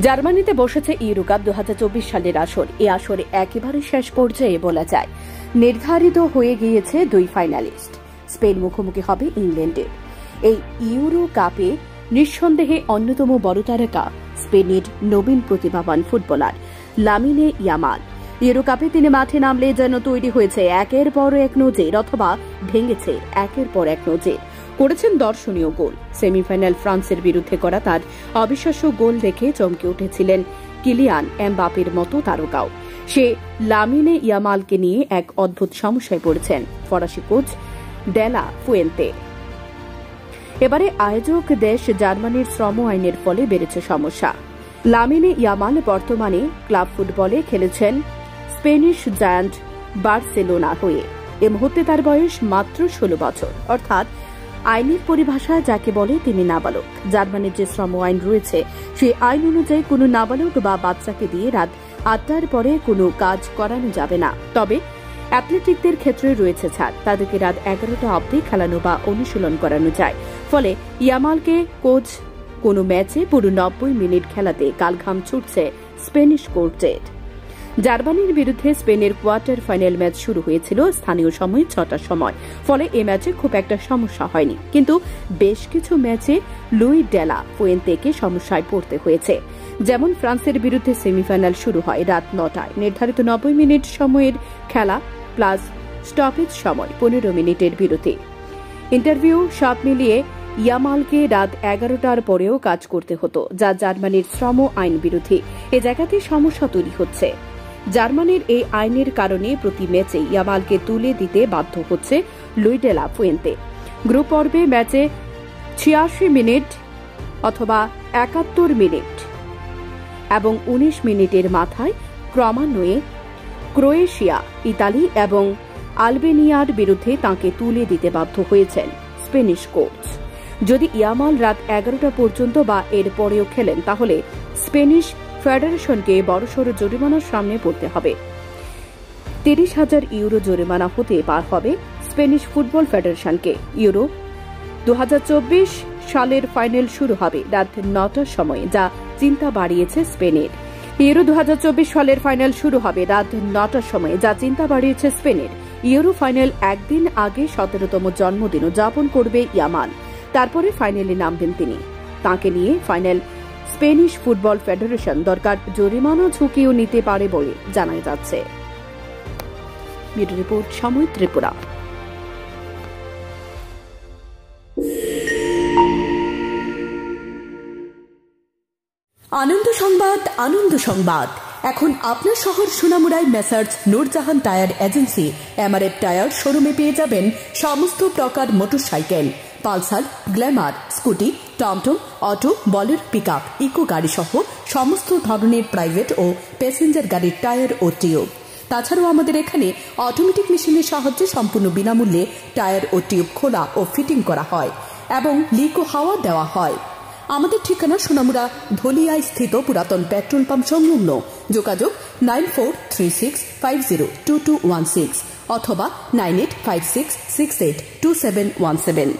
জার্মানিতে বসেছে euro cup 2024 সালের আসর। এই আসরে একেবারে শেষ পর্যায়ে বলা যায় নির্ধারিত হয়ে গিয়েছে দুই ফাইনালিস্ট। স্পেন মুখোমুখি হবে ইংল্যান্ডের। এই ইউরো কাপে নিঃসন্দেহে অন্যতম বড় তারকা স্পেনের নবীন প্রতিভাবান ফুটবলার লামিনে ইয়ামাল। ইউরো কাপে তিনি মাঠে নামলে যেন তৈরি হয়েছে একের পর এক নজির, অথবা ভেঙেছে একের পর এক নজির। করেছেন দর্শনীয় গোল। সেমিফাইনাল ফ্রান্সের বিরুদ্ধে করা তার অবিশ্বাস্য গোল দেখে চমকে উঠেছিলেন কিলিয়ান এমবাপের মতো তারকাও। সে লামিনে ইয়ামালকে নিয়ে এক অদ্ভুত সমস্যায় পড়েছেন ফরাসি কোচ ডেলা ফুয়েন্তে। এবারে আয়োজক দেশ জার্মানির শ্রম আইনের ফলে বেড়েছে সমস্যা। লামিনে ইয়ামাল বর্তমানে ক্লাব ফুটবলে খেলেছেন স্পেনিশ জায়ান্ট বার্সেলোনা হয়ে। এ মুহূর্তে তার বয়স মাত্র 16 বছর, অর্থাৎ আইনের পরিভাষায় যাকে বলে তিনি নাবালক। জার্মানির যে শ্রম আইন রয়েছে সেই আইন অনুযায়ী কোনো নাবালক বা বাচ্চাকে দিয়ে রাত 8টার পরে কোনো কাজ করানো যাবে না। তবে অ্যাথলেটিকদের ক্ষেত্রে রয়েছে ছাড়, তাদেরকে রাত 11টা অবধি খেলানো বা অনুশীলন করানো যায়। ফলে ইয়ামালকে কোচ কোনো ম্যাচে পুরো 90 মিনিট খেলাতে কালঘাম ছুটছে স্পেনিশ কোর্টের। জার্মানির বিরুদ্ধে স্পেনের কোয়ার্টার ফাইনাল ম্যাচ শুরু হয়েছিল স্থানীয় সময় 6টার সময়। ফলে এ ম্যাচে খুব একটা সমস্যা হয়নি, কিন্তু বেশ কিছু ম্যাচে লুই ডেলা ফুয়েন্তেকে সমস্যায় পড়তে হয়েছে। যেমন ফ্রান্সের বিরুদ্ধে সেমিফাইনাল শুরু হয় রাত 9টায়। নির্ধারিত 90 মিনিট সময়ের খেলা প্লাস স্টপেজ সময় 15 মিনিটের বিরতি। ইন্টারভিউ সব মিলিয়ে ইয়ামালকে রাত 11টার পরেও কাজ করতে হতো, যা জার্মানির শ্রম আইন বিরোধী। এ জায়গাতে সমস্যা তৈরি হচ্ছে। জার্মানির এই আইনের কারণে প্রতি ম্যাচে ইয়ামালকে তুলে দিতে বাধ্য হচ্ছে লুই ডেলা ফুয়েন্তে। গ্রুপ পর্বে ম্যাচে 86 মিনিট অথবা 71 মিনিট এবং 19 মিনিটের মাথায় ক্রমান্বয়ে ক্রোয়েশিয়া, ইতালি এবং আলবেনিয়ার বিরুদ্ধে তাঁকে তুলে দিতে বাধ্য হয়েছেন স্পেনিশ কোচ। যদি ইয়ামাল রাত 11টা পর্যন্ত বা এর পরেও খেলেন, তাহলে স্পেনিশ ফেডারেশনকে বড়সড় জরিমানার সামনে পড়তে হবে। 30,000 ইউরো জরিমানা হতে পার হবে স্পেনিশ ফুটবল ফেডারেশনকে। ইউরো 2024 সালের ফাইনাল শুরু হবে রাত 9টার সময়, যা চিন্তা বাড়িয়েছে স্পেনের। ইউরো 2024 সালের ফাইনাল শুরু হবে রাত 9টার সময়, যা চিন্তা বাড়িয়েছে স্পেনের। ইউরো ফাইনাল একদিন আগে 17তম জন্মদিন উদযাপন করবে ইয়ামাল। তারপরে ফাইনালে নামবেন তিনি। তাঁকে নিয়ে ফাইনাল স্পেনিশ ফুটবল ফেডারেশন দরকার জরিমানা ঝুঁকিও নিতে পারে বলে জানা যাচ্ছে। ব্যুরো রিপোর্ট, সময় ত্রিপুরা। আনন্দ সংবাদ, আনন্দ সংবাদ। এখন আপনার শহর সোনামুড়ায় messrs Noorjahan tyre agency MRF tyre শোরুমে পেয়ে যাবেন সমস্ত প্রকার মোটরসাইকেল, পালসার, গ্ল্যামার, স্কুটি, টমটম, অটো, বলেরো, পিকআপ, ইকো গাড়ি সহ সমস্ত ধরনের প্রাইভেট ও প্যাসেঞ্জার গাড়ির টায়ার ও টিউব। তাছাড়াও আমাদের এখানে অটোমেটিক মেশিনের সাহায্যে সম্পূর্ণ বিনামূল্যে টায়ার ও টিউব খোলা ও ফিটিং করা হয় এবং লিক ও হাওয়া দেওয়া হয়। আমাদের ঠিকানা সোনামুড়া ধলিয়ায় স্থিত পুরাতন পেট্রোল পাম্প সংলগ্ন। যোগাযোগ 9436502216 অথবা 9856682717।